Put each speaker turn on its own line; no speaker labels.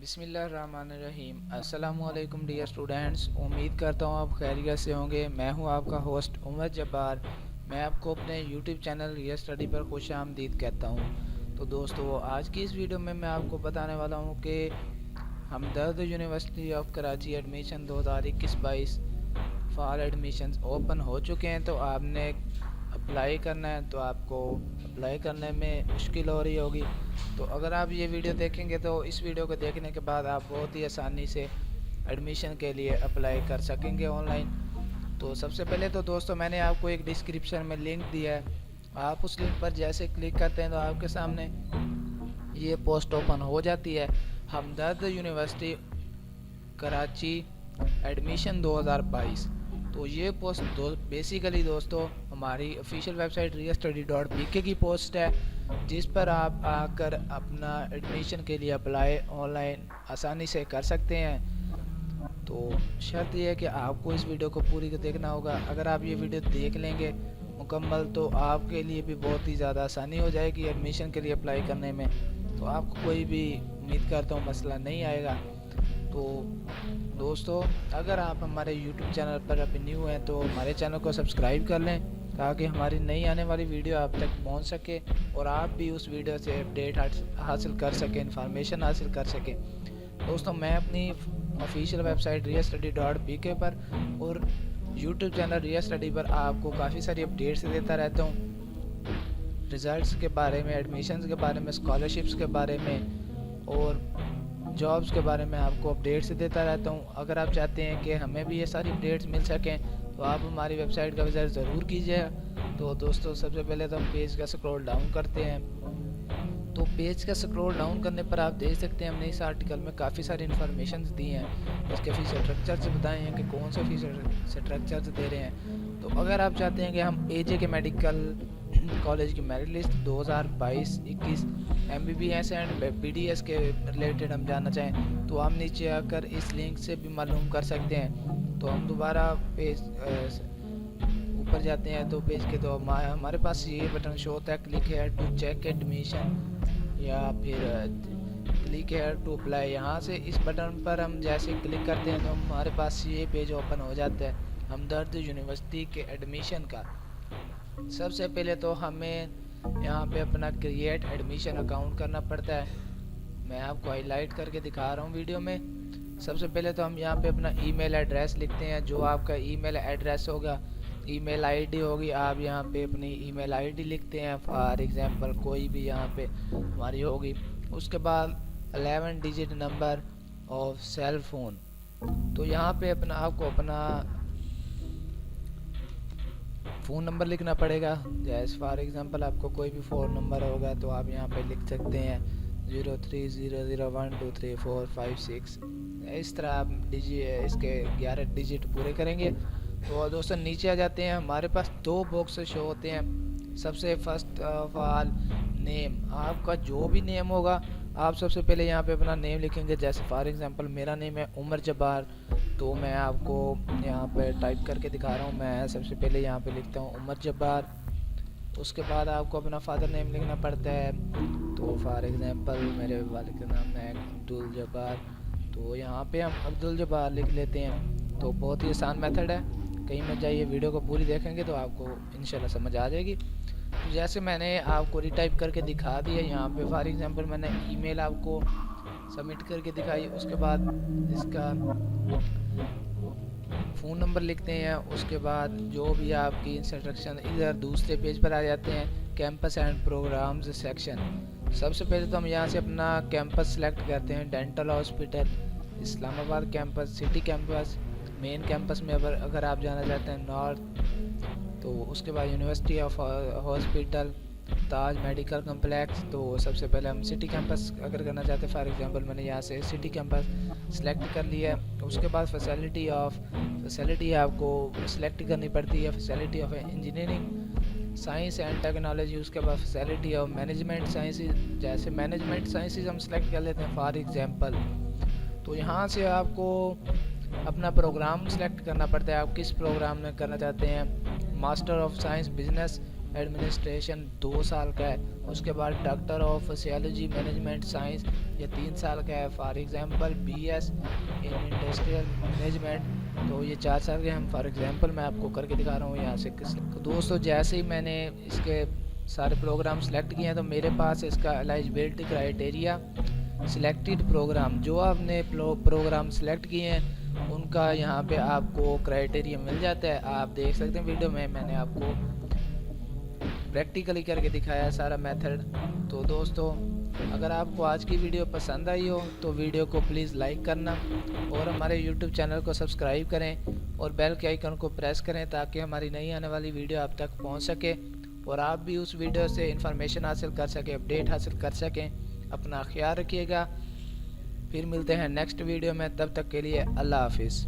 बिस्मिल्लाहिर्रहमानिर्रहीम। अस्सलामुअलैकुम dear students, उम्मीद करता हूँ आप खैरियत से होंगे। मैं हूँ आपका होस्ट उमर जब्बार। मैं आपको अपने यूट्यूब चैनल रियल स्टडी पर खुश आमदीद कहता हूँ। तो दोस्तों, आज की इस वीडियो में मैं आपको बताने वाला हूँ कि Hamdard university of Karachi admission 2021-22 fall admissions open हो चुके हैं। तो आपने अप्लाई करना है, तो आपको अप्लाई करने में मुश्किल हो रही होगी। तो अगर आप ये वीडियो देखेंगे तो इस वीडियो को देखने के बाद आप बहुत ही आसानी से एडमिशन के लिए अप्लाई कर सकेंगे ऑनलाइन। तो सबसे पहले तो दोस्तों, मैंने आपको एक डिस्क्रिप्शन में लिंक दिया है। आप उस लिंक पर जैसे क्लिक करते हैं तो आपके सामने ये पोस्ट ओपन हो जाती है, हमदर्द यूनिवर्सिटी कराची एडमिशन 2022। तो ये पोस्ट बेसिकली दोस्तों हमारी ऑफिशियल वेबसाइट riyastudy.pk की पोस्ट है, जिस पर आप आकर अपना एडमिशन के लिए अप्लाई ऑनलाइन आसानी से कर सकते हैं। तो शर्त यह है कि आपको इस वीडियो को पूरी को देखना होगा। अगर आप ये वीडियो देख लेंगे मुकम्मल तो आपके लिए भी बहुत ही ज़्यादा आसानी हो जाएगी एडमिशन के लिए अप्लाई करने में। तो आपको कोई भी, उम्मीद करता हूँ, मसला नहीं आएगा। तो दोस्तों, अगर आप हमारे YouTube चैनल पर अभी न्यू हैं तो हमारे चैनल को सब्सक्राइब कर लें, ताकि हमारी नई आने वाली वीडियो आप तक पहुंच सके और आप भी उस वीडियो से अपडेट हासिल कर सकें, इन्फॉर्मेशन हासिल कर सकें। दोस्तों, मैं अपनी ऑफिशियल वेबसाइट riyastudy.pk पर और YouTube चैनल रिया स्टडी पर आपको काफ़ी सारी अपडेट्स देता रहता हूँ, रिज़ल्ट्स के बारे में, एडमिशन्स के बारे में, स्कॉलरशिप्स के बारे में और जॉब्स के बारे में आपको अपडेट्स देता रहता हूँ। अगर आप चाहते हैं कि हमें भी ये सारी अपडेट्स मिल सकें तो आप हमारी वेबसाइट का विज़िट ज़रूर कीजिएगा। तो दोस्तों, सबसे पहले तो हम पेज का स्क्रॉल डाउन करते हैं। तो पेज का स्क्रॉल डाउन करने पर आप देख सकते हैं हमने इस आर्टिकल में काफ़ी सारी इन्फॉर्मेशन दी हैं। इसके फीस स्ट्रक्चर्स बताए हैं कि कौन से फीस स्ट्रक्चर्स दे रहे हैं। तो अगर आप चाहते हैं कि हम एजे के मेडिकल कॉलेज की merit list 2022-21 MBBS and BDS के रिलेटेड हम जानना चाहें तो हम नीचे आकर इस लिंक से भी मालूम कर सकते हैं। तो हम दोबारा पेज ऊपर जाते हैं तो पेज के तो हमारे पास ये बटन शो होता है, click here to check admission या फिर क्लिक हेयर टू अप्लाई। यहाँ से इस बटन पर हम जैसे क्लिक करते हैं तो हमारे पास ये पेज ओपन हो जाता है हमदर्द यूनिवर्सिटी के एडमिशन का। सबसे पहले तो हमें यहाँ पे अपना क्रिएट एडमिशन अकाउंट करना पड़ता है। मैं आपको हाईलाइट करके दिखा रहा हूँ वीडियो में। सबसे पहले तो हम यहाँ पे अपना ईमेल एड्रेस लिखते हैं। जो आपका ईमेल एड्रेस होगा, ईमेल आईडी होगी, आप यहाँ पे अपनी ईमेल आईडी लिखते हैं। फॉर एग्जांपल कोई भी यहाँ पे हमारी होगी। उसके बाद 11 digit number of cell phone. तो यहाँ पे आपको अपना फ़ोन नंबर लिखना पड़ेगा। जैसे फॉर एग्जांपल आपको कोई भी फ़ोन नंबर होगा तो आप यहाँ पे लिख सकते हैं 0300123456। इस तरह आप इसके 11 डिजिट पूरे करेंगे। तो दोस्तों, नीचे आ जाते हैं। हमारे पास दो बॉक्स शो होते हैं। सबसे फर्स्ट ऑफ ऑल नेम। आपका जो भी नेम होगा आप सबसे पहले यहाँ पे अपना नेम लिखेंगे। जैसे फॉर एग्जांपल मेरा नेम है उमर जब्बार, तो मैं आपको यहाँ पे टाइप करके दिखा रहा हूँ। मैं सबसे पहले यहाँ पे लिखता हूँ उमर जब्बार। उसके बाद आपको अपना फादर नेम लिखना पड़ता है। तो फॉर एग्जांपल मेरे वालिद का नाम है अब्दुल जब्बार, तो यहाँ पे हम अब्दुल जब्बार लिख लेते हैं। तो बहुत ही आसान मेथड है, कहीं मत जाइए, वीडियो को पूरी देखेंगे तो आपको इंशाल्लाह समझ आ जाएगी। तो जैसे मैंने आपको रीटाइप करके दिखा दिया यहाँ पे, फॉर एग्जांपल मैंने ईमेल आपको सबमिट करके दिखाई। उसके बाद इसका फ़ोन नंबर लिखते हैं। उसके बाद जो भी आपकी इंस्ट्रक्शन इधर दूसरे पेज पर आ जाते हैं, कैंपस एंड प्रोग्राम्स सेक्शन। सबसे पहले तो हम यहाँ से अपना कैंपस सेलेक्ट करते हैं। Dental hospital Islamabad campus, city campus, main campus में अगर आप जाना चाहते हैं नॉर्थ। तो उसके बाद university of hospital, Taj medical complex. तो सबसे पहले हम सिटी कैंपस अगर करना चाहते हैं, फॉर एग्जांपल मैंने यहाँ से सिटी कैंपस सेलेक्ट कर लिया है। उसके बाद फैसिलिटी आपको सेलेक्ट करनी पड़ती है। Facility of engineering science and technology. उसके बाद फैसिलिटी ऑफ मैनेजमेंट साइंसेज। जैसे मैनेजमेंट साइंसेज हम सेलेक्ट कर लेते हैं फॉर एग्जांपल। तो यहाँ से आपको अपना प्रोग्राम सेलेक्ट करना पड़ता है, आप किस प्रोग्राम में करना चाहते हैं। Master of science business administration 2 साल का है। उसके बाद doctor of sociology management science ये 3 साल का है। For example BS in industrial management तो ये 4 साल के हम फॉर एग्जांपल मैं आपको करके दिखा रहा हूँ यहाँ से। तो दोस्तों जैसे ही मैंने इसके सारे प्रोग्राम सेलेक्ट किए हैं तो मेरे पास इसका एलिजिबिलिटी क्राइटेरिया सिलेक्टेड प्रोग्राम, जो आपने प्रोग्राम सेलेक्ट किए हैं उनका यहाँ पे आपको क्राइटेरिया मिल जाता है। आप देख सकते हैं वीडियो में मैंने आपको प्रैक्टिकली करके दिखाया है सारा मेथड। तो दोस्तों अगर आपको आज की वीडियो पसंद आई हो तो वीडियो को प्लीज़ लाइक करना और हमारे यूट्यूब चैनल को सब्सक्राइब करें और बेल के आइकन को प्रेस करें ताकि हमारी नई आने वाली वीडियो आप तक पहुंच सके और आप भी उस वीडियो से इंफॉर्मेशन हासिल कर सकें, अपडेट हासिल कर सकें। अपना ख्याल रखिएगा, फिर मिलते हैं नेक्स्ट वीडियो में, तब तक के लिए अल्लाह हाफिज़।